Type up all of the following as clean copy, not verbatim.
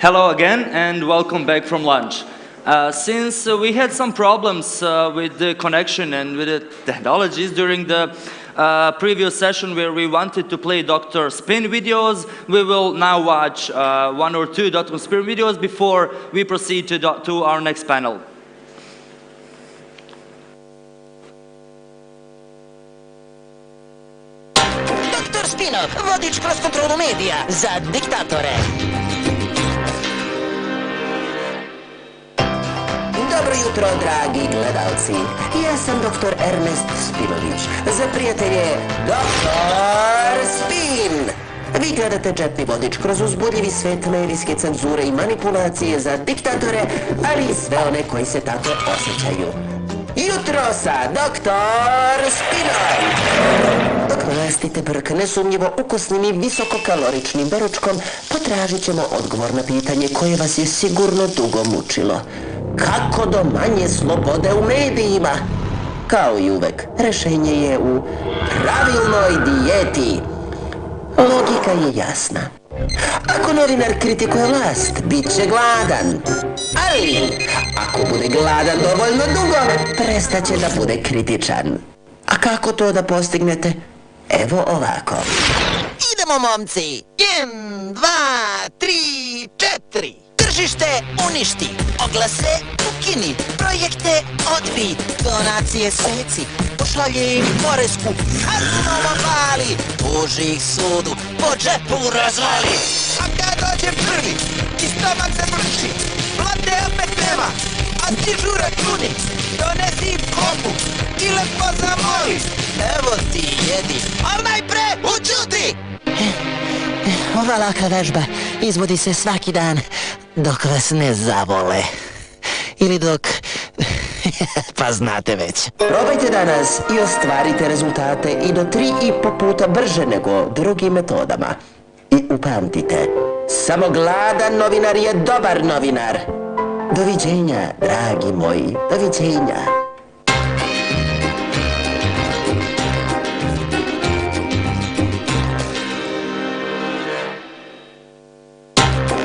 Hello again and welcome back from lunch. Since we had some problems with the connection and with the technologies during the previous session where we wanted to play Dr. Spin videos, we will now watch one or two Dr. Spin videos before we proceed to our next panel. Dr. Spinov, vodič kroz kontrolu medija za diktatore. Dobro jutro, dragi gledalci. Ja sam dr. Ernest Spinović. Za prijatelje, Dr. Spin. Vi gledate džepni vodič kroz uzbudljivi svet medijske cenzure i manipulacije za diktatore, ali i sve one koji se tako osjećaju. Jutro sa Dr. Spinom. Dok mastite brk nesumnjivo ukusnim i visokokaloričnim beručkom, potražit ćemo odgovor na pitanje koje vas je sigurno dugo mučilo. Kako do manje slobode u medijima? Kao i uvek, rešenje je u pravilnoj dijeti. Logika je jasna. Ako novinar kritikuje vlast, bit će gladan. Ali, ako bude gladan dovoljno dugo, prestaće da bude kritičan. A kako to da postignete? Evo ovako. Idemo, momci! 1, 2, 3, 4. Tržište uništi, oglase ukini, projekte odbi, donacije seci, pošalje im poresku, kaznom opali, tuži ih sudu, po džepu razvali. A kad dođe prvi, i stomak se vrši, plate opet nema, a stižu računi, donesi im kopu i lepo zamoli. Evo ti jedi, al najpre učuti! Ova laka vežba izvodi se svaki dan dok vas ne zavole. Ili dok... pa znate već. Probajte danas i ostvarite rezultate i do 3,5 puta brže nego drugim metodama. I upamtite, samo gladan novinar je dobar novinar. Doviđenja, dragi moji, doviđenja.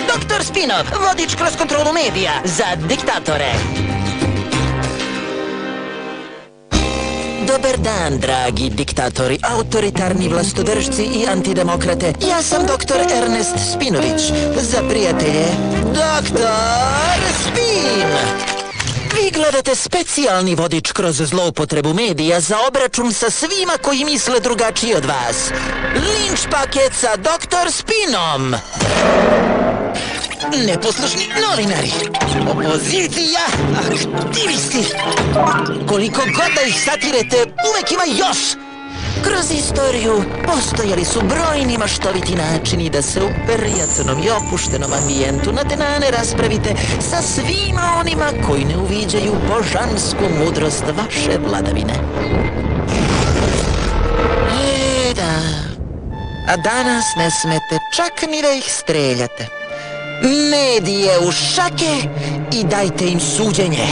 Dr. Spinov, vodič kroz kontrolu medija za diktatore. Dobar dan, dragi diktatori, autoritarni vlastodržci i antidemokrate. Ja sam dr. Ernest Spinović. Za prijatelje, Dr. Spin! Vi gledate specijalni vodič kroz zloupotrebu medija za obračun sa svima koji misle drugačije od vas. Linč paket sa Dr. Spinom! Neposlušni novinari, opozicija, aktivisti. Koliko god da ih satirete, uvek ima još. Kroz istoriju postojali su brojni maštoviti načini da se u prijatnom i opuštenom ambijentu na denane raspravite sa svima onima koji ne uviđaju božansku mudrost vaše vladavine. Da. A danas ne smete čak ni da ih streljate. Medije u šake i dajte im suđenje,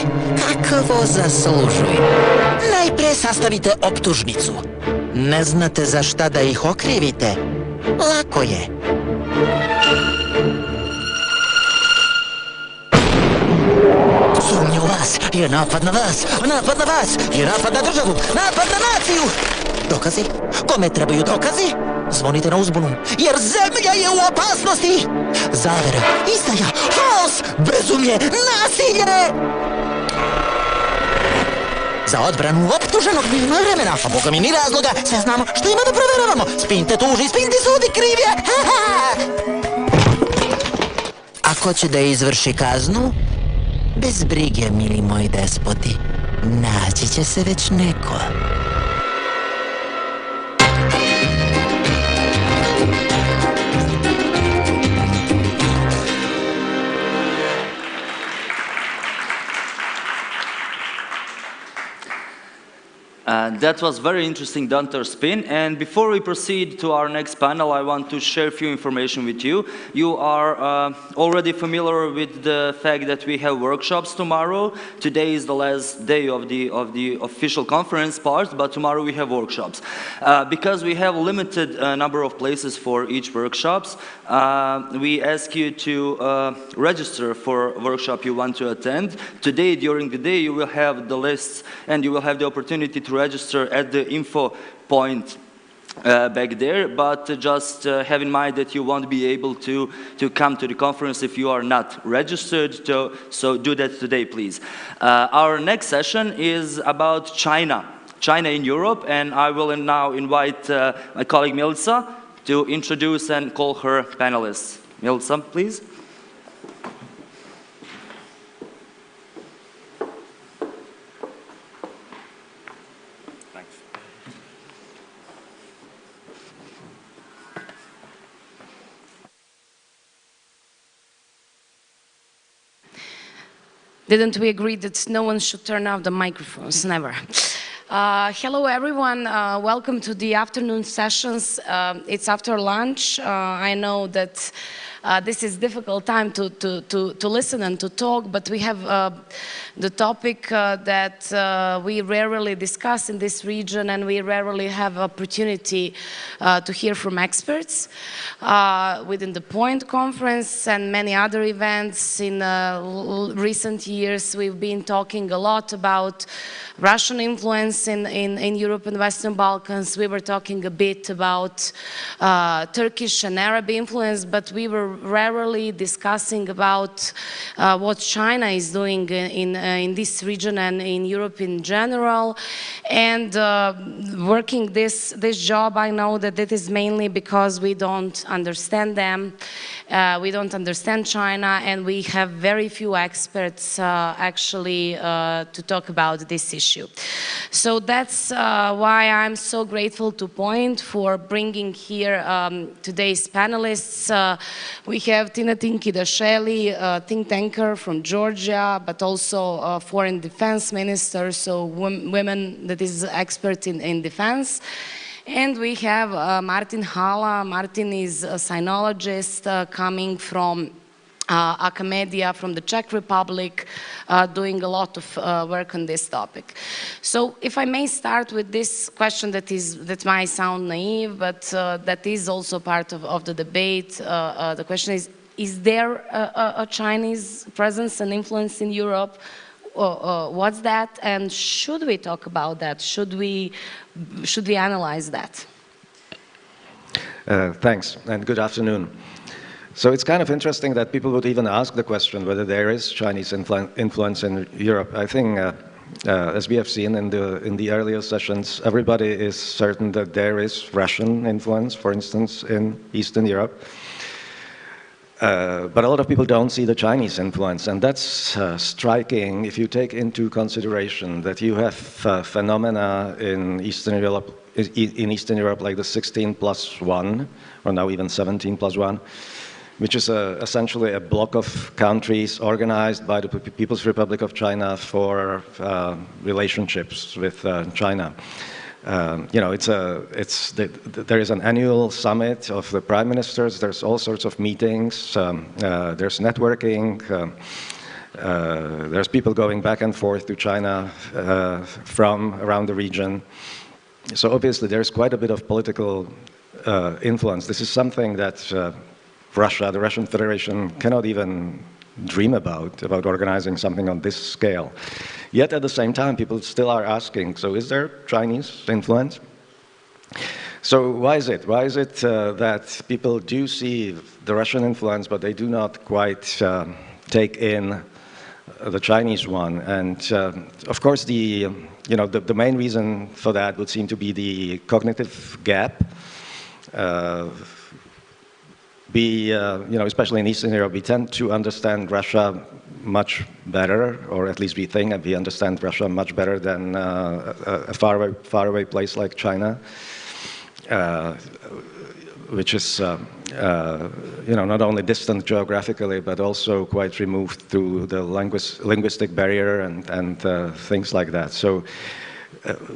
kakvo zaslužuju. Najpre sastavite optužnicu. Ne znate za šta da ih okrivite? Lako je. Sumnje u vas je napad na vas, napad na vas je napad na državu, napad na naciju. Dokazi? Kome trebaju dokazi? Zvonite na uzbunu, jer zemlja je u opasnosti. Zavera, izdaja, haos, bezumlje, nasilje. Za odbranu optuženog ni vremena, a boga mi ni razloga, sve znamo što ima da proveravamo. Spinte tuži, spinte sudi, kriv je. A ko će da izvrši kaznu? Bez brige, mili moji despoti. Naći će se već neko. That was very interesting Dunter spin, and before we proceed to our next panel, I want to share a few information with you. You are already familiar with the fact that we have workshops tomorrow. Today is the last day of the official conference part, but tomorrow we have workshops. Because we have limited number of places for each workshops, we ask you to register for workshop you want to attend. Today, during the day, you will have the lists and you will have the opportunity to register at the info point back there, but just have in mind that you won't be able to come to the conference if you are not registered, so do that today, please. Our next session is about China in Europe, and I will now invite my colleague Milica to introduce and call her panelists. Milica, please. Didn't we agree that no one should turn off the microphones? Never. Hello, everyone. Welcome to the afternoon sessions. It's after lunch. I know that this is a difficult time to listen and to talk, but we have the topic that we rarely discuss in this region, and we rarely have opportunity to hear from experts. Within the Point Conference and many other events in recent years, we've been talking a lot about Russian influence in Europe and Western Balkans. We were talking a bit about Turkish and Arab influence, but we were rarely discussing about what China is doing in this region and in Europe in general. And working this job, I know that it is mainly because we don't understand them. We don't understand China, and we have very few experts actually to talk about this issue. So that's why I'm so grateful to Point for bringing here today's panelists. We have Tina Tinkidashvili, a think tanker from Georgia, but also a foreign defense minister, so women that is expert in defense. And we have Martin Hala. Martin is a sinologist coming from Acamedia from the Czech Republic, doing a lot of work on this topic. So if I may start with this question that might sound naive, but that is also part of the debate. The question is there a Chinese presence and influence in Europe? What's that? And should we talk about that? Should we analyze that? Thanks, and good afternoon. So it's kind of interesting that people would even ask the question whether there is Chinese influence in Europe. I think, as we have seen in the earlier sessions, everybody is certain that there is Russian influence, for instance, in Eastern Europe. But a lot of people don't see the Chinese influence, and that's striking if you take into consideration that you have phenomena in Eastern Europe like the 16+1, or now even 17+1, which is essentially a block of countries organized by the People's Republic of China for relationships with China. You know, there is an annual summit of the prime ministers. There's all sorts of meetings. There's networking. There's people going back and forth to China from around the region. So obviously, there's quite a bit of political influence. This is something that Russia, the Russian Federation, cannot even dream about organizing something on this scale. Yet at the same time, people still are asking, so is there Chinese influence? So why is it? Why is it that people do see the Russian influence, but they do not quite take in the Chinese one? And of course, the main reason for that would seem to be the cognitive gap. Especially in Eastern Europe, we tend to understand Russia much better, or at least we think that we understand Russia much better than a faraway place like China, which is not only distant geographically, but also quite removed through the linguistic barrier and things like that. So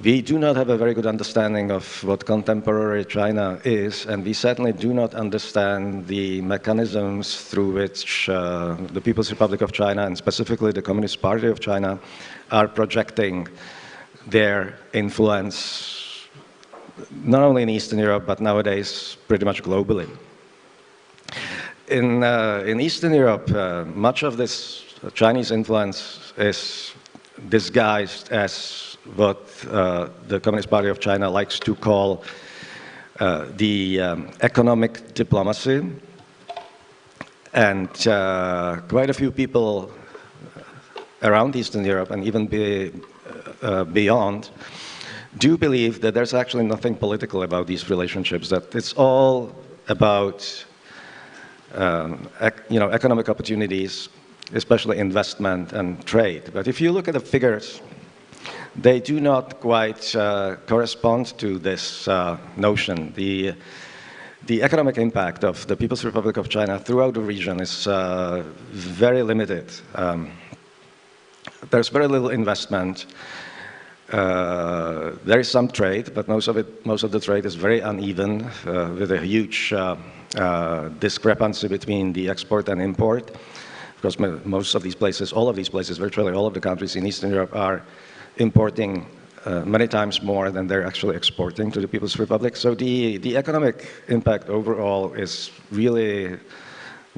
we do not have a very good understanding of what contemporary China is, and we certainly do not understand the mechanisms through which the People's Republic of China, and specifically the Communist Party of China, are projecting their influence not only in Eastern Europe, but nowadays pretty much globally. In Eastern Europe, much of this Chinese influence is disguised as what the Communist Party of China likes to call the economic diplomacy. And quite a few people around Eastern Europe and even beyond do believe that there's actually nothing political about these relationships, that it's all about economic opportunities, especially investment and trade. But if you look at the figures, they do not quite correspond to this notion. The economic impact of the People's Republic of China throughout the region is very limited. There's very little investment. There is some trade, but most of the trade is very uneven, with a huge discrepancy between the export and import. Because most of these places, all of these places, virtually all of the countries in Eastern Europe are importing many times more than they're actually exporting to the People's Republic. So the economic impact overall is really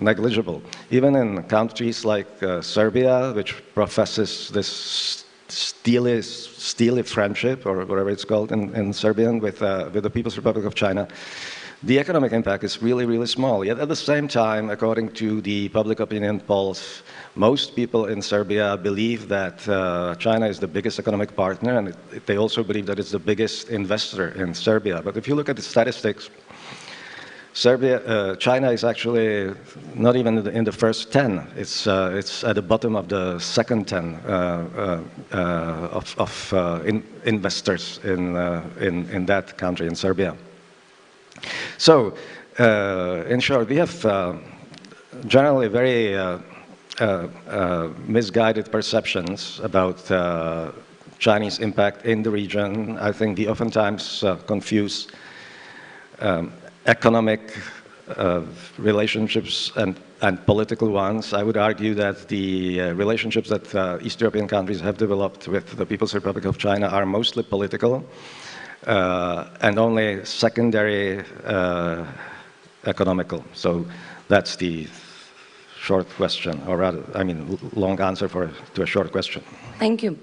negligible. Even in countries like Serbia, which professes this steely friendship, or whatever it's called in Serbian, with the People's Republic of China, the economic impact is really, really small. Yet at the same time, according to the public opinion polls, most people in Serbia believe that China is the biggest economic partner, and they also believe that it's the biggest investor in Serbia. But if you look at the statistics, China is actually not even in the first 10. It's at the bottom of the second 10 of investors in that country, in Serbia. So, in short, we have generally very misguided perceptions about Chinese impact in the region. I think we oftentimes confuse economic relationships and political ones. I would argue that the relationships that East European countries have developed with the People's Republic of China are mostly political, and only secondary economical. So that's the short question, or rather, long answer to a short question. Thank you.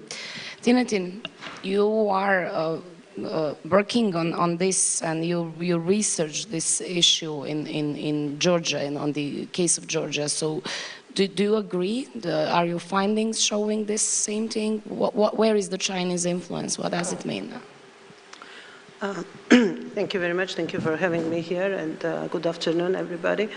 Tinatin, you are working on this, and you research this issue in Georgia, and on the case of Georgia. So do you agree? Are your findings showing this same thing? Where is the Chinese influence? What does it mean? Thank you very much. Thank you for having me here, and good afternoon, everybody.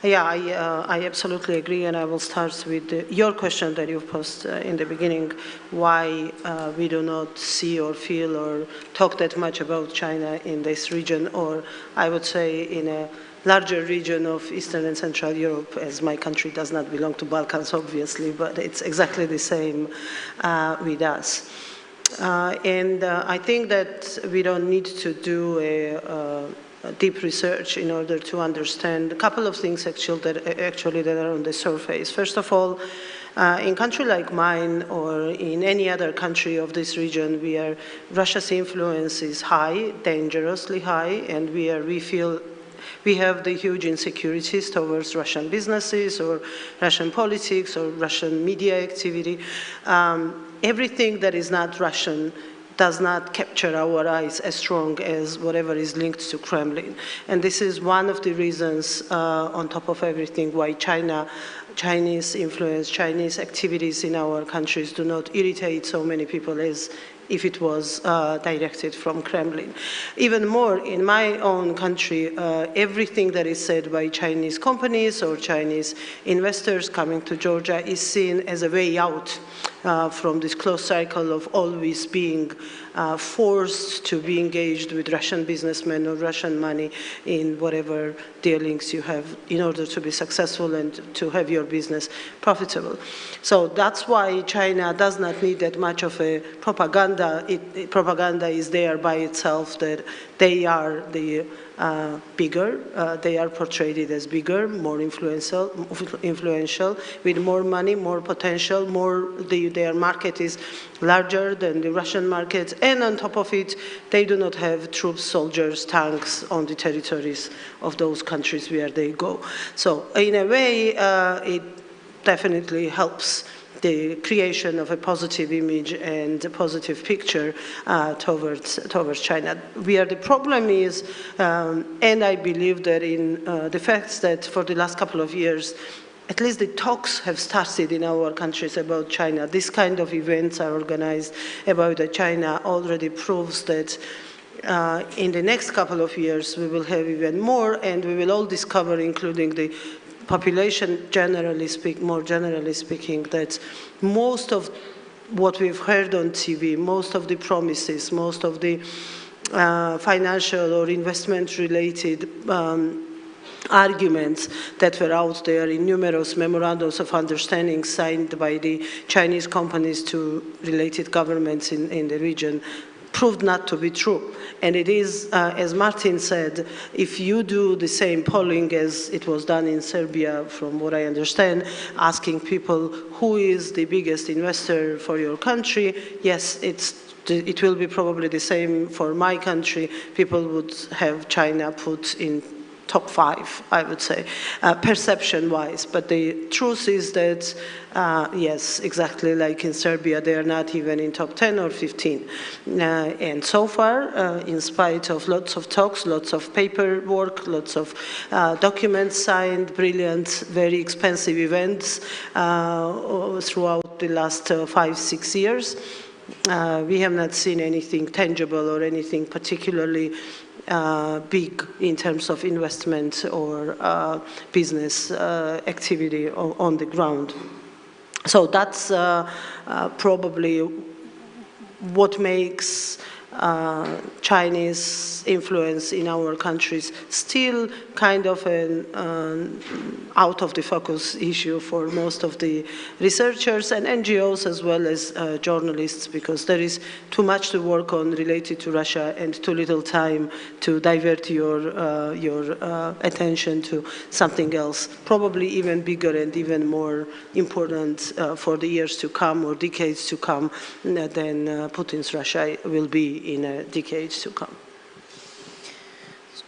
Yeah, I absolutely agree, and I will start with your question that you posed in the beginning, why we do not see or feel or talk that much about China in this region, or I would say in a larger region of Eastern and Central Europe, as my country does not belong to Balkans, obviously, but it's exactly the same with us. I think that we don't need to do a deep research in order to understand a couple of things actually that are on the surface. First of all, in a country like mine, or in any other country of this region, Russia's influence is high, dangerously high, and we feel We have the huge insecurities towards Russian businesses or Russian politics or Russian media activity. Everything that is not Russian does not capture our eyes as strong as whatever is linked to Kremlin. And this is one of the reasons, on top of everything, why Chinese influence, Chinese activities in our countries do not irritate so many people as if it was directed from Kremlin. Even more, in my own country, everything that is said by Chinese companies or Chinese investors coming to Georgia is seen as a way out from this closed cycle of always being forced to be engaged with Russian businessmen or Russian money in whatever dealings you have in order to be successful and to have your business profitable. So that's why China does not need that much of a propaganda. Propaganda is there by itself that they are the bigger, they are portrayed as bigger, more influential, with more money, more potential, their market is larger than the Russian market, and on top of it, they do not have troops, soldiers, tanks on the territories of those countries where they go. So in a way, it definitely helps the creation of a positive image and a positive picture towards China. Where the problem is, and I believe that in the fact that for the last couple of years, at least the talks have started in our countries about China. This kind of events are organized about China already proves that in the next couple of years we will have even more, and we will all discover, including the population more generally speaking, that most of what we've heard on TV, most of the promises, most of the financial or investment related arguments that were out there in numerous memorandums of understanding signed by the Chinese companies to related governments in the region proved not to be true. And it is, as Martin said, if you do the same polling as it was done in Serbia, from what I understand, asking people who is the biggest investor for your country, yes, it will be probably the same for my country. People would have China put in top 5, I would say, perception-wise. But the truth is that, yes, exactly like in Serbia, they are not even in top 10 or 15. And so far, in spite of lots of talks, lots of paperwork, lots of documents signed, brilliant, very expensive events throughout the last 5-6 years, we have not seen anything tangible or anything particularly big in terms of investment or business activity on the ground. So that's probably what makes Chinese influence in our countries still kind of an out of the focus issue for most of the researchers and NGOs as well as journalists, because there is too much to work on related to Russia and too little time to divert your attention to something else, probably even bigger and even more important for the years to come or decades to come than Putin's Russia will be in decades to come.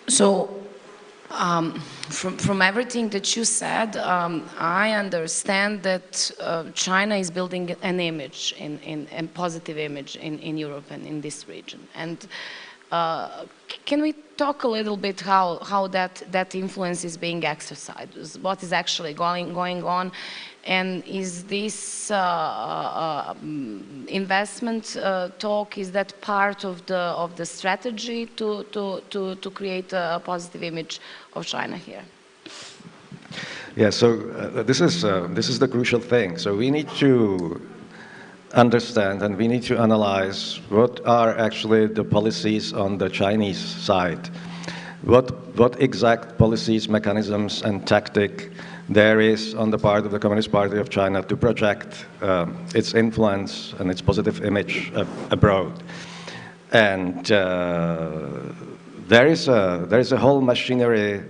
So, from everything that you said, I understand that China is building an image, a positive image in Europe and in this region. And can we talk a little bit how that influence is being exercised? What is actually going on? And is this investment talk, is that part of the strategy to create a positive image of China here? Yeah, so this is the crucial thing. So we need to understand and we need to analyze what are actually the policies on the Chinese side. What exact policies, mechanisms, and tactic there is on the part of the Communist Party of China to project its influence and its positive image abroad. And there is a whole machinery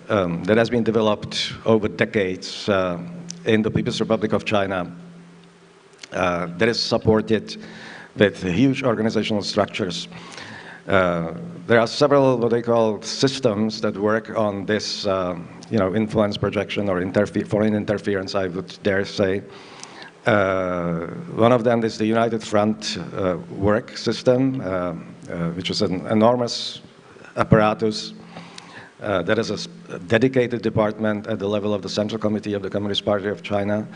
that has been developed over decades in the People's Republic of China that is supported with huge organizational structures. There are several what they call systems that work on this influence projection or foreign interference, I would dare say. One of them is the United Front work system, which is an enormous apparatus that is a dedicated department at the level of the Central Committee of the Communist Party of China,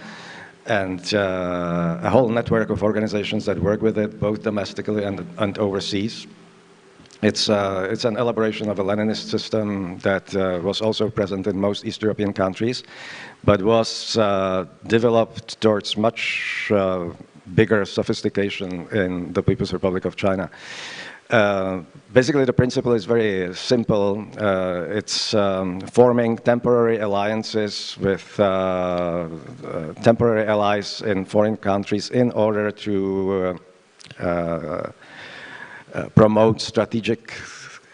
and a whole network of organizations that work with it, both domestically and overseas. It's an elaboration of a Leninist system that was also present in most East European countries, but was developed towards much bigger sophistication in the People's Republic of China. Basically, the principle is very simple. It's forming temporary alliances with temporary allies in foreign countries in order to promote strategic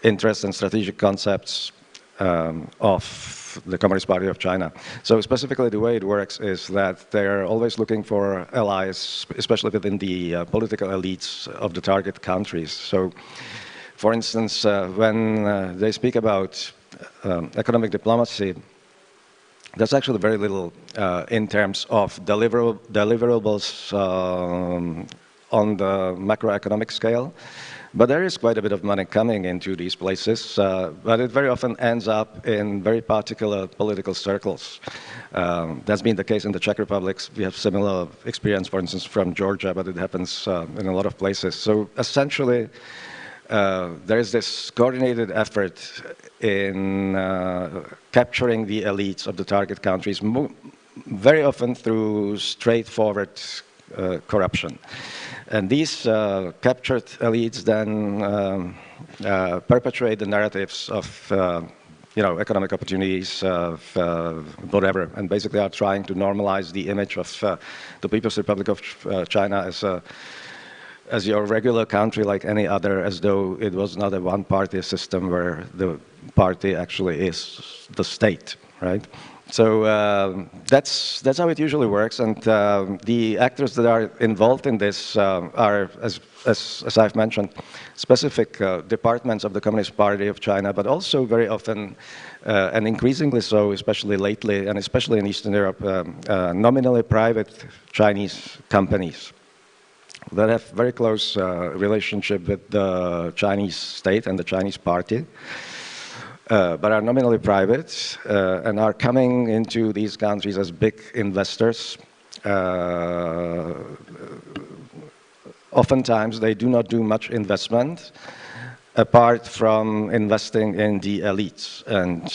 interests and strategic concepts of the Communist Party of China. So specifically the way it works is that they're always looking for allies, especially within the political elites of the target countries. So for instance, when they speak about economic diplomacy, there's actually very little in terms of deliverables on the macroeconomic scale. But there is quite a bit of money coming into these places, but it very often ends up in very particular political circles. That's been the case in the Czech Republic. We have similar experience, for instance, from Georgia, but it happens in a lot of places. So essentially, there is this coordinated effort in capturing the elites of the target countries, very often through straightforward corruption. And these captured elites then perpetuate the narratives of economic opportunities, whatever, and basically are trying to normalize the image of the People's Republic of China as your regular country like any other, as though it was not a one-party system where the party actually is the state, right? So that's how it usually works, and the actors that are involved in this are, as I've mentioned, specific departments of the Communist Party of China, but also very often, and increasingly so, especially lately, and especially in Eastern Europe, nominally private Chinese companies that have very close relationship with the Chinese state and the Chinese party. But are nominally private and are coming into these countries as big investors. Oftentimes, they do not do much investment apart from investing in the elites. And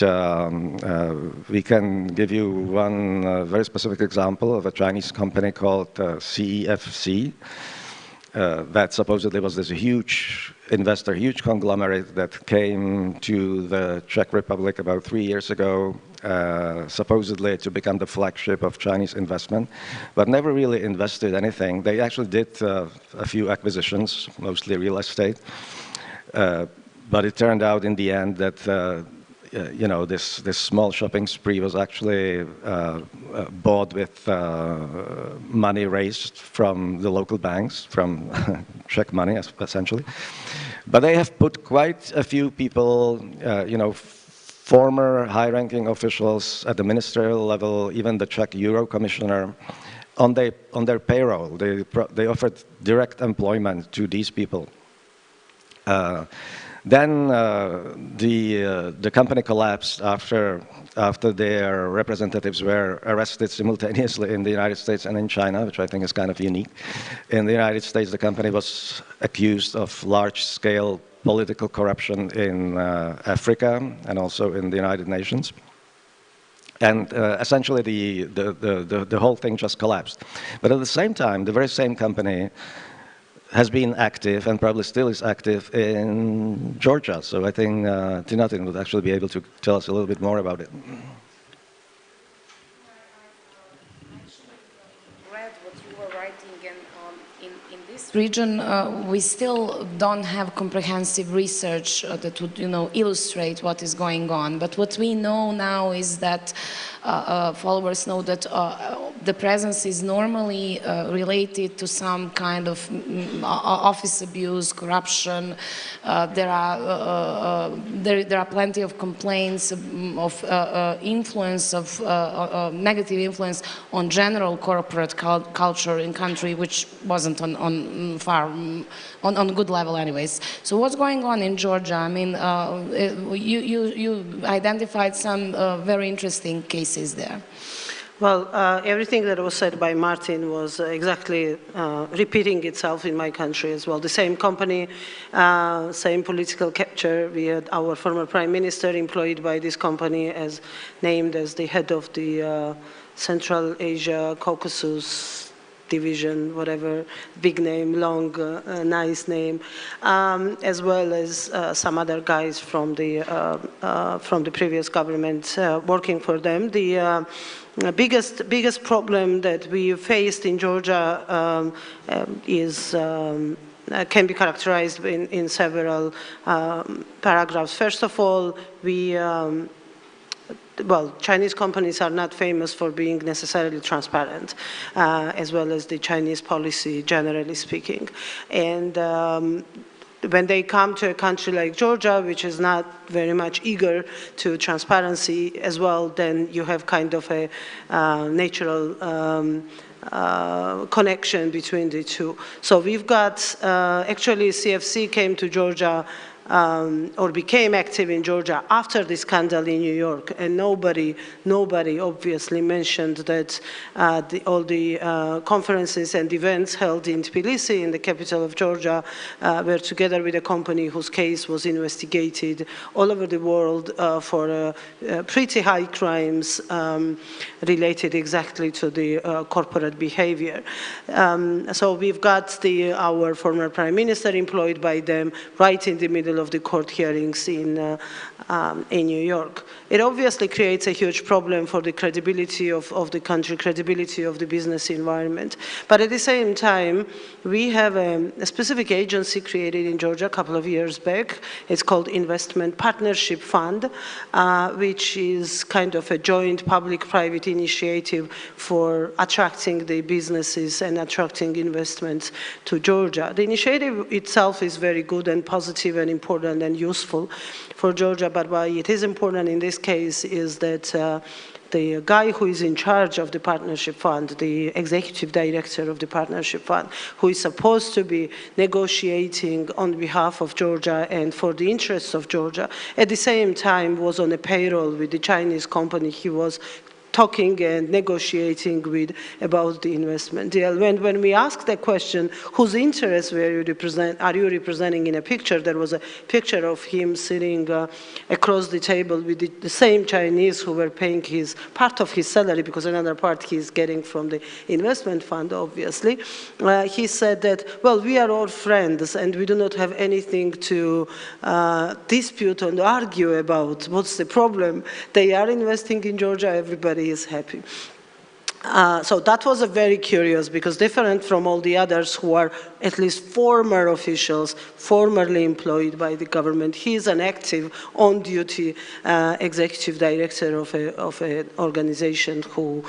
we can give you one very specific example of a Chinese company called CEFC. That supposedly was this huge investor, huge conglomerate that came to the Czech Republic about 3 years ago, supposedly to become the flagship of Chinese investment, but never really invested anything. They actually did a few acquisitions, mostly real estate, but it turned out in the end that this small shopping spree was actually bought with money raised from the local banks, from Czech money, essentially. But they have put quite a few people, former high-ranking officials at the ministerial level, even the Czech Euro Commissioner, on their payroll. They offered direct employment to these people. Then the company collapsed after their representatives were arrested simultaneously in the United States and in China, which I think is kind of unique. In the United States, the company was accused of large-scale political corruption in Africa and also in the United Nations. And essentially, the whole thing just collapsed. But at the same time, the very same company has been active and probably still is active in Georgia. So I think Tinatin would actually be able to tell us a little bit more about it. Read what you were writing, and in this region, we still don't have comprehensive research that would, illustrate what is going on. But what we know now is that followers know that the presence is normally related to some kind of office abuse, corruption. There are plenty of complaints of influence, of negative influence on general corporate culture in country, which wasn't on good level anyways. So what's going on in Georgia? I mean, you identified some very interesting cases there. Well, everything that was said by Martin was exactly repeating itself in my country as well. The same company, same political capture. We had our former prime minister employed by this company as named as the head of the Central Asia Caucasus division, whatever, big name, long, nice name, as well as some other guys from the previous government working for them. The biggest problem that we faced in Georgia can be characterized in several paragraphs. First of all, Chinese companies are not famous for being necessarily transparent, as well as the Chinese policy, generally speaking. And when they come to a country like Georgia, which is not very much eager to transparency as well, then you have kind of a natural connection between the two. So we've got, actually CFC came to Georgia or became active in Georgia after the scandal in New York, and nobody obviously mentioned that all the conferences and events held in Tbilisi, in the capital of Georgia, were together with a company whose case was investigated all over the world for pretty high crimes related exactly to the corporate behavior. So we've got our former prime minister employed by them right in the middle of the court hearings in New York. It obviously creates a huge problem for the credibility of the country, credibility of the business environment. But at the same time, we have a specific agency created in Georgia a couple of years back. It's called Investment Partnership Fund, which is kind of a joint public-private initiative for attracting the businesses and attracting investments to Georgia. The initiative itself is very good and positive and important and useful for Georgia, but why it is important in this case is that the guy who is in charge of the partnership fund, the executive director of the partnership fund, who is supposed to be negotiating on behalf of Georgia and for the interests of Georgia, at the same time was on a payroll with the Chinese company he was talking and negotiating with about the investment deal. When we asked the question, whose interests are you representing in a picture, there was a picture of him sitting across the table with the same Chinese who were paying his part of his salary, because another part he's getting from the investment fund, obviously. He said that, well, we are all friends and we do not have anything to dispute and argue about. What's the problem? They are investing in Georgia, everybody is happy. So that was a very curious, because different from all the others who are at least former officials, formerly employed by the government, he is an active, on-duty executive director of an organization who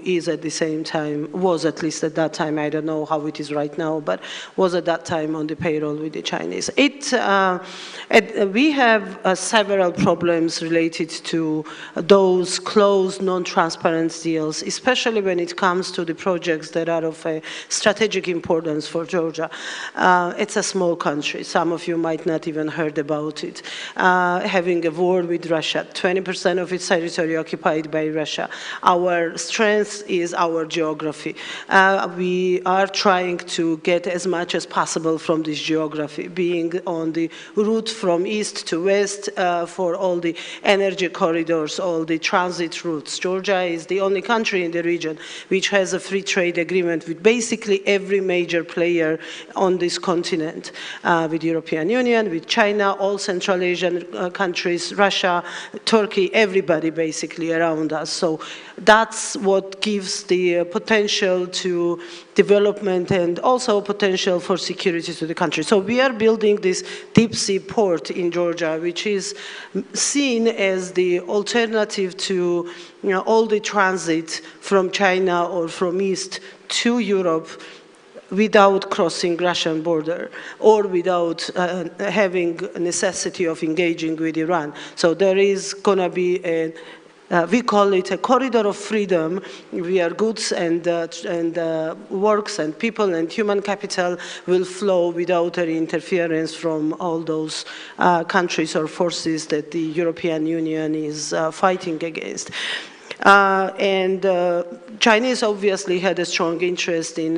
is at the same time, was at least at that time, I don't know how it is right now, but was at that time on the payroll with the Chinese. We have several problems related to those closed, non-transparent deals, especially when it comes to the projects that are of a strategic importance for Georgia. It's a small country. Some of you might not even heard about it. Having a war with Russia, 20% of its territory occupied by Russia. Our strength is our geography. We are trying to get as much as possible from this geography, being on the route from east to west for all the energy corridors, all the transit routes. Georgia is the only country in the region which has a free trade agreement with basically every major player on this continent, with the European Union, with China, all Central Asian countries, Russia, Turkey, everybody basically around us. So that's what what gives the potential to development and also potential for security to the country. So we are building this deep sea port in Georgia, which is seen as the alternative to all the transit from China or from East to Europe without crossing Russian border or without having a necessity of engaging with Iran. So there is going to be we call it a corridor of freedom, where goods and works and people and human capital will flow without any interference from all those countries or forces that the European Union is fighting against. Chinese obviously had a strong interest in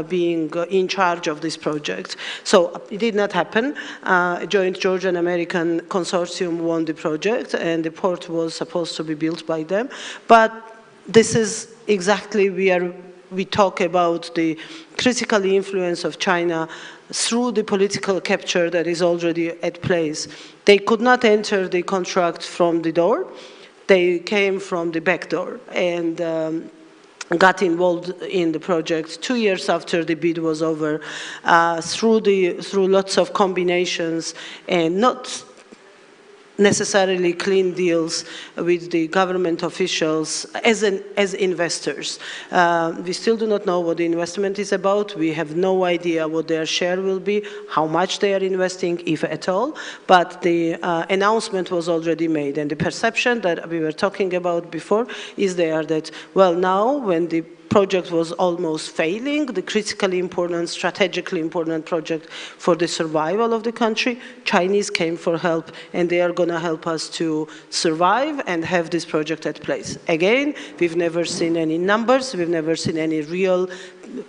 being in charge of this project. So it did not happen. A joint Georgian-American consortium won the project, and the port was supposed to be built by them. But this is exactly where we talk about the critical influence of China through the political capture that is already at place. They could not enter the contract from the door. They came from the back door and got involved in the project 2 years after the bid was over, through lots of combinations and not necessarily clean deals with the government officials as investors. We still do not know what the investment is about. We have no idea what their share will be, how much they are investing, if at all. But the announcement was already made, and the perception that we were talking about before is there that, well, now when the project was almost failing, the critically important, strategically important project for the survival of the country, Chinese came for help, and they are going to help us to survive and have this project at place. Again, we've never seen any numbers, we've never seen any real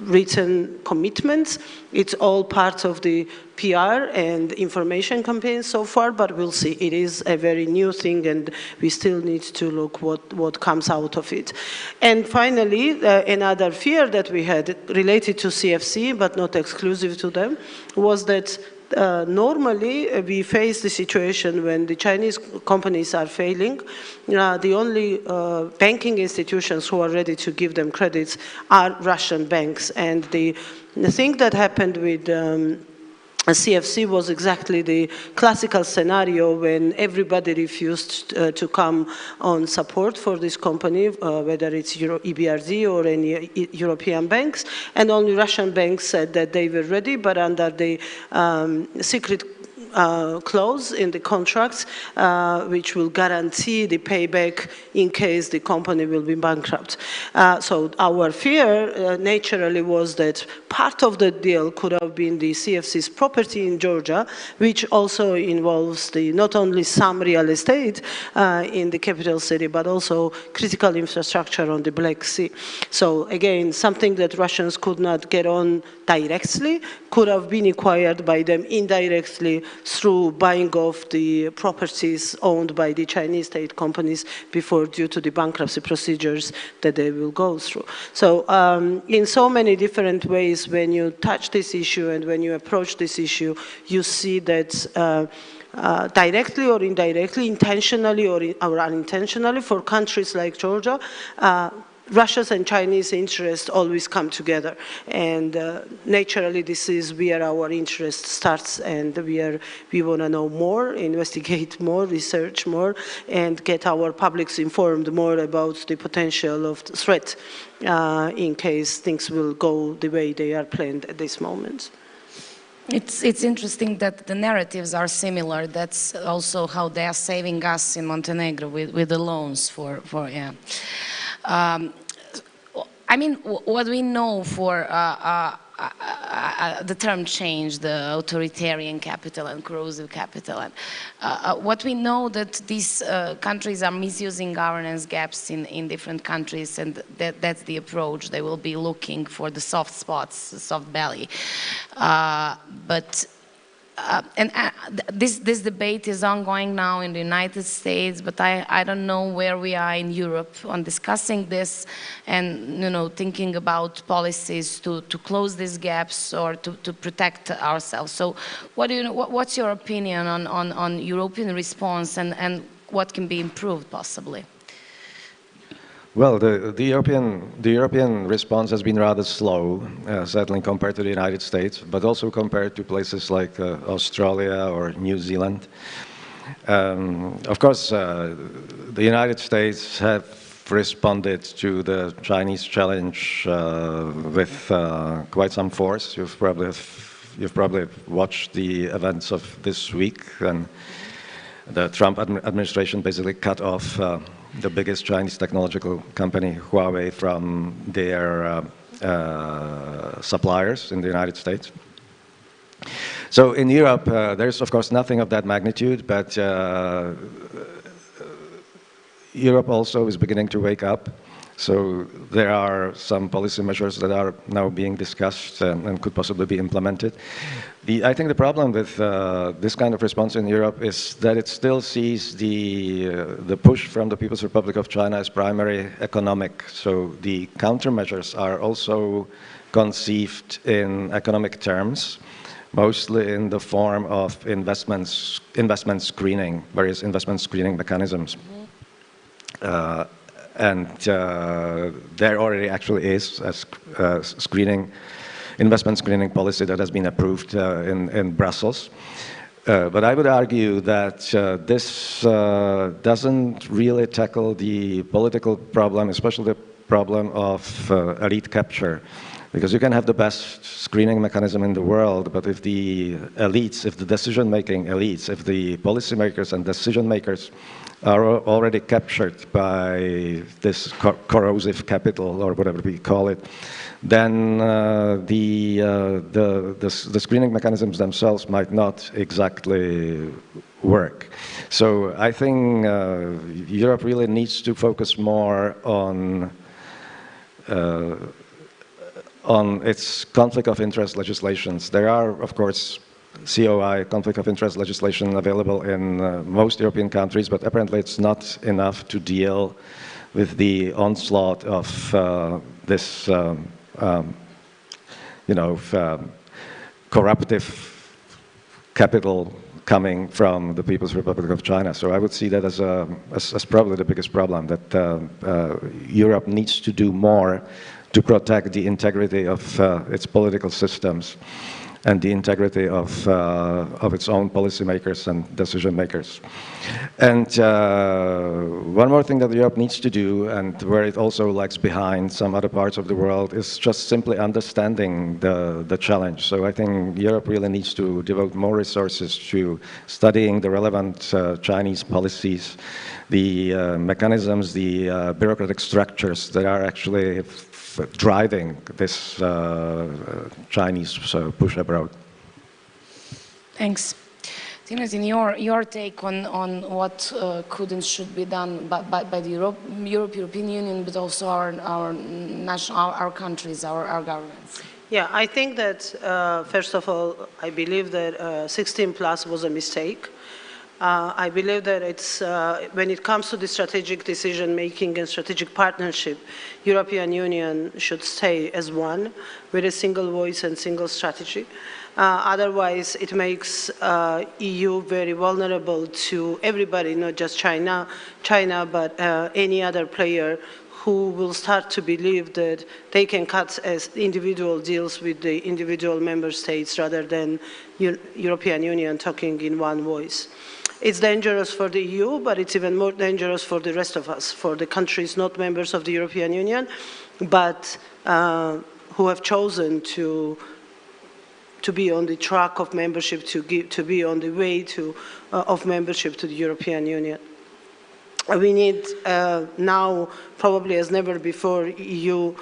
written commitments. It's all part of the PR and information campaign so far, but we'll see. It is a very new thing, and we still need to look what comes out of it. And finally, another fear that we had related to CFC, but not exclusive to them, was that normally we face the situation when the Chinese companies are failing. The only banking institutions who are ready to give them credits are Russian banks. And the thing that happened with CFC was exactly the classical scenario when everybody refused to come on support for this company, whether it's EBRD or any European banks, and only Russian banks said that they were ready, but under the secret clause in the contracts, which will guarantee the payback in case the company will be bankrupt. So our fear naturally was that part of the deal could have been the CFC's property in Georgia, which also involves not only some real estate in the capital city, but also critical infrastructure on the Black Sea. So again, something that Russians could not get on directly could have been acquired by them indirectly through buying off the properties owned by the Chinese state companies before, due to the bankruptcy procedures that they will go through. So in so many different ways, when you touch this issue and when you approach this issue, you see that directly or indirectly, intentionally or unintentionally, for countries like Georgia, Russia's and Chinese interests always come together, and naturally this is where our interest starts, and we want to know more, investigate more, research more, and get our publics informed more about the potential of the threat in case things will go the way they are planned at this moment. It's interesting that the narratives are similar. That's also how they are saving us in Montenegro with the loans for yeah. I mean, what we know for the term change, the authoritarian capital and corrosive capital, and what we know that these countries are misusing governance gaps in different countries, and that's the approach. They will be looking for the soft spots, the soft belly. This debate is ongoing now in the United States, but I don't know where we are in Europe on discussing this and thinking about policies to close these gaps or to protect ourselves. So what's your opinion on European response and what can be improved possibly? Well, the European response has been rather slow, certainly compared to the United States, but also compared to places like Australia or New Zealand. Of course, the United States have responded to the Chinese challenge with quite some force. You've probably watched the events of this week, and the Trump administration basically cut off the biggest Chinese technological company, Huawei, from their suppliers in the United States. So in Europe, there's of course nothing of that magnitude, but Europe also is beginning to wake up. So there are some policy measures that are now being discussed and could possibly be implemented. I think the problem with this kind of response in Europe is that it still sees the push from the People's Republic of China as primary economic. So the countermeasures are also conceived in economic terms, mostly in the form of investment screening, various investment screening mechanisms. And there already actually is a investment screening policy that has been approved in Brussels. But I would argue that this doesn't really tackle the political problem, especially the problem of elite capture. Because you can have the best screening mechanism in the world, but if the elites, if the decision-making elites, if the policymakers and decision-makers are already captured by this corrosive capital, or whatever we call it, then the screening mechanisms themselves might not exactly work. So I think Europe really needs to focus more on its conflict of interest legislations. There are, of course, COI, conflict of interest legislation, available in most European countries, but apparently it's not enough to deal with the onslaught of this, corruptive capital coming from the People's Republic of China. So I would see that as probably the biggest problem, that Europe needs to do more to protect the integrity of its political systems and the integrity of its own policymakers and decision makers. And one more thing that Europe needs to do, and where it also lags behind some other parts of the world, is just simply understanding the challenge. So I think Europe really needs to devote more resources to studying the relevant Chinese policies, the mechanisms, the bureaucratic structures that are actually driving this Chinese push abroad. Thanks. Timothy, your take on what could and should be done by the European Union, but also our countries, our governments. Yeah, I think that, first of all, I believe that 16 plus was a mistake. I believe that it's, when it comes to the strategic decision-making and strategic partnership, European Union should stay as one, with a single voice and single strategy. Otherwise, it makes EU very vulnerable to everybody, not just China, but any other player who will start to believe that they can cut as individual deals with the individual member states rather than European Union talking in one voice. It's dangerous for the EU, but it's even more dangerous for the rest of us, for the countries not members of the European Union, but who have chosen to be on the track of membership, to be on the way of membership to the European Union. We need now, probably as never before, EU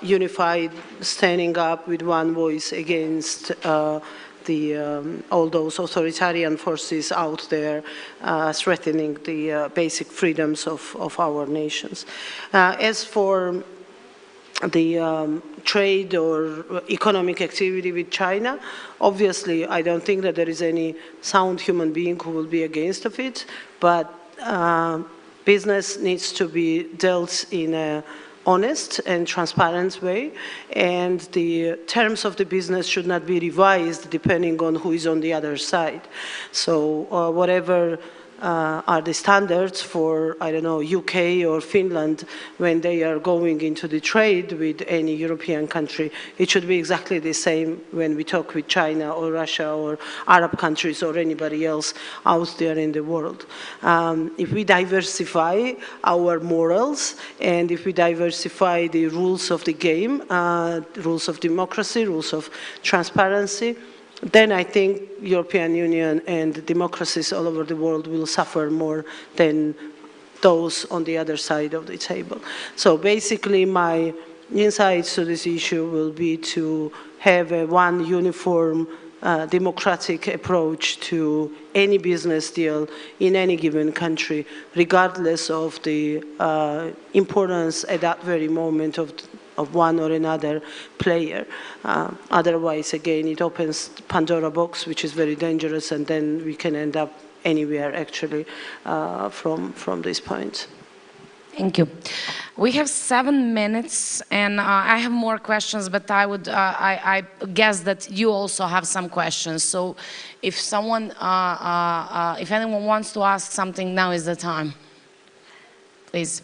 unified, standing up with one voice against all those authoritarian forces out there threatening the basic freedoms of our nations. As for the trade or economic activity with China, obviously I don't think that there is any sound human being who will be against of it, but business needs to be dealt in a honest and transparent way, and the terms of the business should not be revised depending on who is on the other side. So whatever are the standards for, I don't know, UK or Finland when they are going into the trade with any European country. It should be exactly the same when we talk with China or Russia or Arab countries or anybody else out there in the world. If we diversify our morals and if we diversify the rules of the game, rules of democracy, rules of transparency, then I think European Union and democracies all over the world will suffer more than those on the other side of the table. So basically my insights to this issue will be to have a one uniform democratic approach to any business deal in any given country, regardless of the importance at that very moment of one or another player. Otherwise, again, it opens Pandora box, which is very dangerous, and then we can end up anywhere, actually, from this point. Thank you. We have 7 minutes, and I have more questions, but I guess that you also have some questions. So if if anyone wants to ask something, now is the time. Please.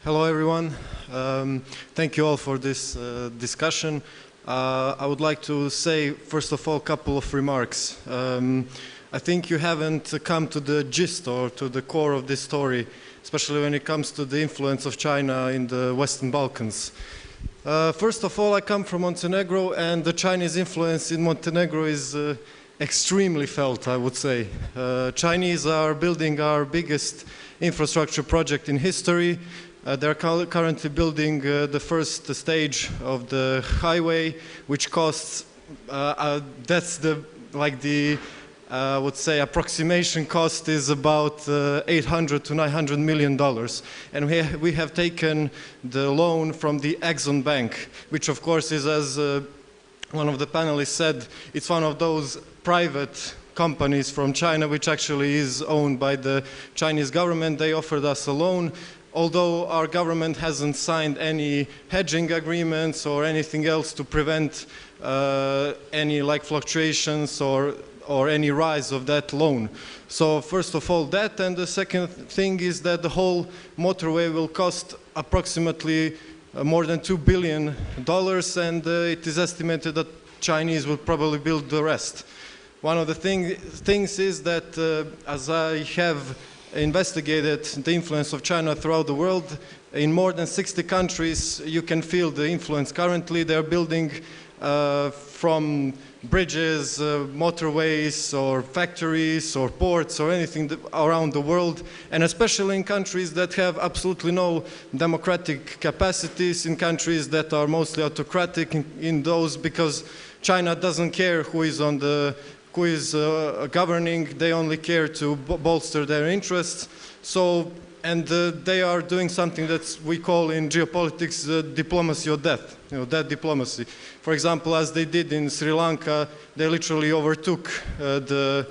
Hello, everyone. Thank you all for this discussion. I would like to say, first of all, a couple of remarks. I think you haven't come to the gist or to the core of this story, especially when it comes to the influence of China in the Western Balkans. First of all, I come from Montenegro, and the Chinese influence in Montenegro is extremely felt, I would say. Chinese are building our biggest infrastructure project in history. They're currently building the first stage of the highway, which costs, that's I would say approximation cost is about 800 to 900 million dollars. And we have taken the loan from the Exxon Bank, which of course is, as one of the panelists said, it's one of those private companies from China, which actually is owned by the Chinese government. They offered us a loan. Although our government hasn't signed any hedging agreements or anything else to prevent any fluctuations or any rise of that loan. So first of all that, and the second thing is that the whole motorway will cost approximately more than $2 billion, and it is estimated that Chinese will probably build the rest. One of the things is that as I have investigated the influence of China throughout the world, in more than 60 countries you can feel the influence currently. They're building from bridges, motorways, or factories, or ports, or anything around the world, and especially in countries that have absolutely no democratic capacities, in countries that are mostly autocratic, in those, because China doesn't care who is governing. They only care to bolster their interests. So, and they are doing something that we call in geopolitics diplomacy or death, death diplomacy. For example, as they did in Sri Lanka, they literally overtook the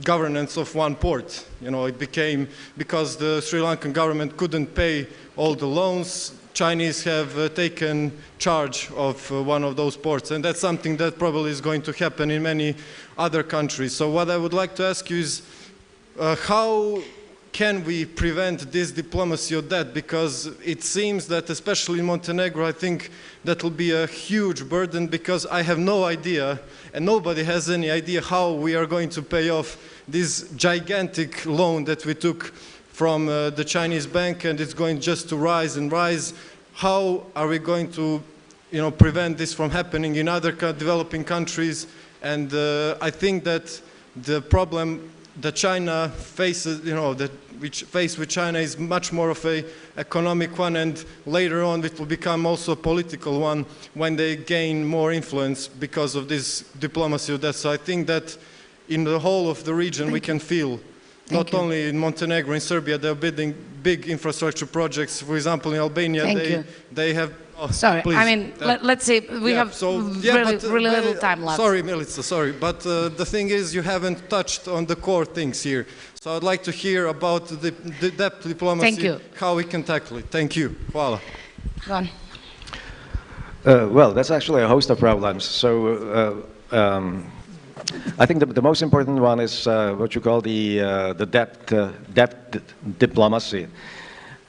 governance of one port. It became, because the Sri Lankan government couldn't pay all the loans, Chinese have taken charge of one of those ports, and that's something that probably is going to happen in many other countries. So what I would like to ask you is, how can we prevent this diplomacy of that? Because it seems that, especially in Montenegro, I think that will be a huge burden, because I have no idea, and nobody has any idea, how we are going to pay off this gigantic loan that we took from the Chinese bank, and it's going just to rise and rise. How are we going to, prevent this from happening in other developing countries? And I think that the problem that China faces, which face with China, is much more of an economic one, and later on it will become also a political one when they gain more influence because of this diplomacy of that. So I think that in the whole of the region we can feel. Not only in Montenegro, in Serbia, they're building big infrastructure projects. For example, in Albania, they have... Oh, sorry, please. I mean, let's see, we have really little time left. Sorry, Milica, sorry. But the thing is, you haven't touched on the core things here. So I'd like to hear about the depth diplomacy, how we can tackle it. Thank you. Hvala. Go on. Well, that's actually a host of problems. So I think the most important one is what you call the debt diplomacy.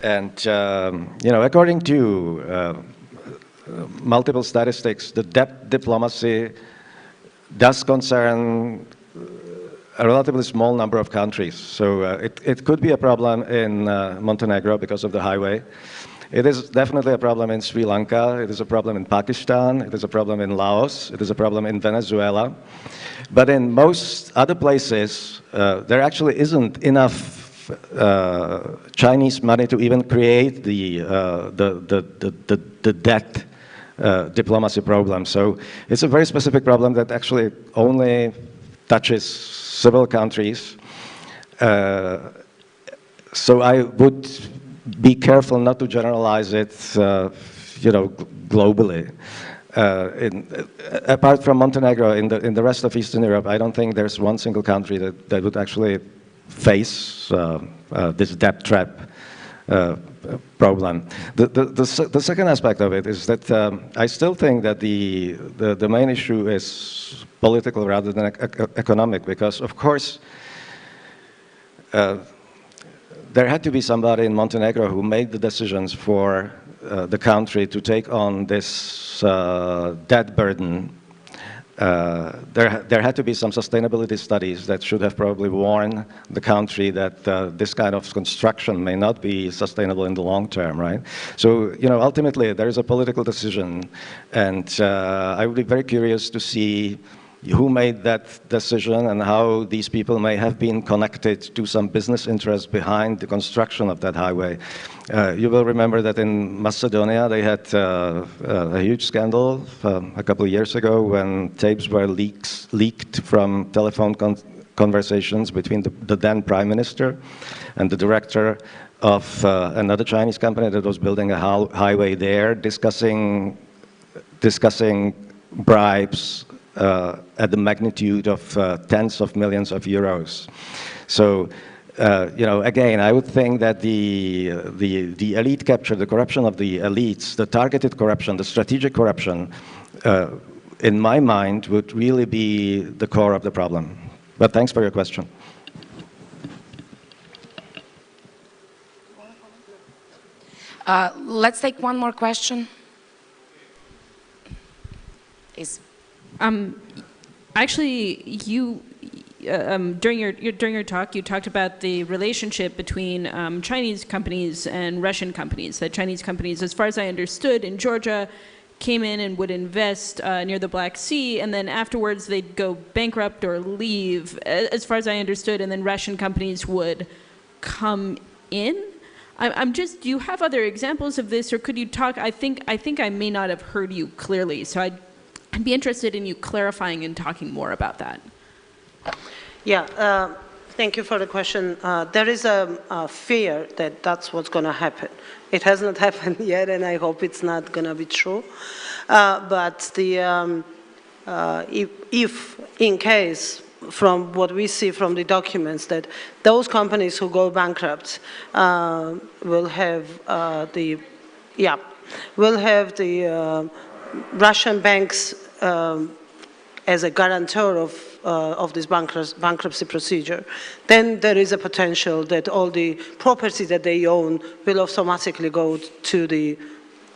And according to multiple statistics, the debt diplomacy does concern a relatively small number of countries. So it could be a problem in Montenegro because of the highway. It is definitely a problem in Sri Lanka. It is a problem in Pakistan. It is a problem in Laos. It is a problem in Venezuela. But in most other places, there actually isn't enough Chinese money to even create the debt diplomacy problem. So it's a very specific problem that actually only touches several countries. So I would be careful not to generalize it, globally. Apart from Montenegro, in the rest of Eastern Europe, I don't think there's one single country that would actually face this debt trap problem. The second aspect of it is that I still think that the main issue is political rather than economic, because of course there had to be somebody in Montenegro who made the decisions for the country to take on this debt burden. There had to be some sustainability studies that should have probably warned the country that this kind of construction may not be sustainable in the long term, right? So, ultimately there is a political decision, and I would be very curious to see who made that decision and how these people may have been connected to some business interest behind the construction of that highway. You will remember that in Macedonia they had a huge scandal a couple of years ago when tapes were leaked from telephone conversations between the then prime minister and the director of another Chinese company that was building a highway there, discussing bribes at the magnitude of tens of millions of euros. So, again, I would think that the elite capture, the corruption of the elites, the targeted corruption, the strategic corruption, in my mind, would really be the core of the problem. But thanks for your question. Let's take one more question. Actually, you during your talk, you talked about the relationship between Chinese companies and Russian companies. That Chinese companies, as far as I understood, in Georgia, came in and would invest near the Black Sea, and then afterwards they'd go bankrupt or leave, as far as I understood, and then Russian companies would come in. Do you have other examples of this, or could you talk? I think I may not have heard you clearly, so I'd be interested in you clarifying and talking more about that. Yeah, thank you for the question. There is a fear that that's what's going to happen. It has not happened yet, and I hope it's not going to be true. But if in case, from what we see from the documents, that those companies who go bankrupt will have the Russian banks as a guarantor of this bankruptcy procedure, then there is a potential that all the property that they own will automatically go to the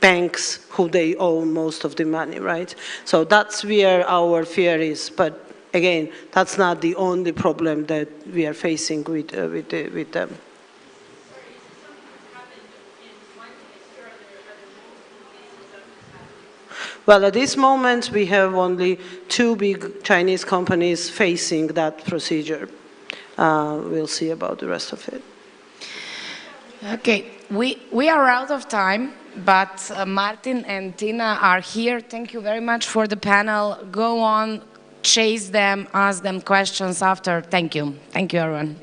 banks who they owe most of the money, right? So that's where our fear is. But again, that's not the only problem that we are facing with them. Well, at this moment, we have only 2 big Chinese companies facing that procedure. We'll see about the rest of it. Okay, we are out of time, but Martin and Tina are here. Thank you very much for the panel. Go on, chase them, ask them questions after. Thank you. Thank you, everyone.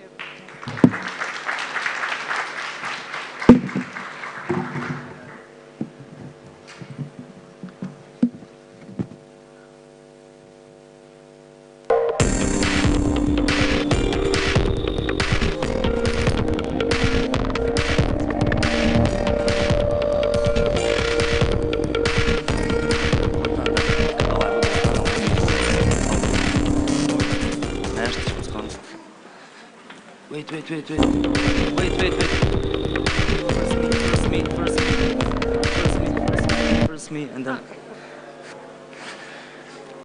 wait. First me, and then...